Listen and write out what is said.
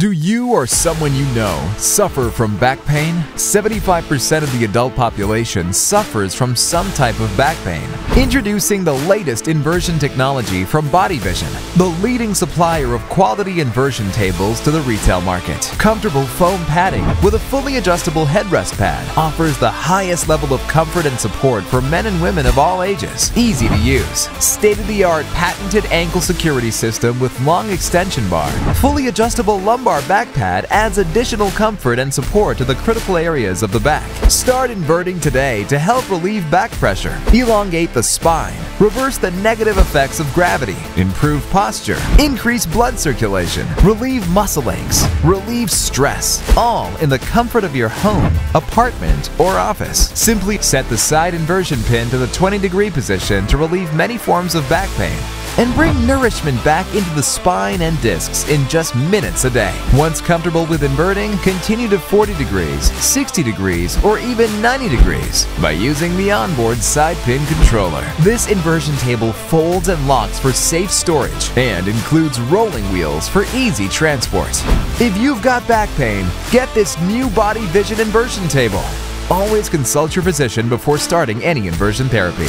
Do you or someone you know suffer from back pain? 75% of the adult population suffers from some type of back pain. Introducing the latest inversion technology from BodyVision, the leading supplier of quality inversion tables to the retail market. Comfortable foam padding with a fully adjustable headrest pad offers the highest level of comfort and support for men and women of all ages. Easy to use. State-of-the-art patented ankle security system with long extension bar. Fully adjustable lumbar back pad adds additional comfort and support to the critical areas of the back. Start inverting today to help relieve back pressure, elongate the spine, reverse the negative effects of gravity, improve posture, increase blood circulation, relieve muscle aches, relieve stress, all in the comfort of your home, apartment, or office. Simply set the side inversion pin to the 20-degree position to relieve many forms of back pain and bring nourishment back into the spine and discs in just minutes a day. Once comfortable with inverting, continue to 40 degrees, 60 degrees, or even 90 degrees by using the onboard side pin controller. This inversion table folds and locks for safe storage and includes rolling wheels for easy transport. If you've got back pain, get this new BodyVision inversion table. Always consult your physician before starting any inversion therapy.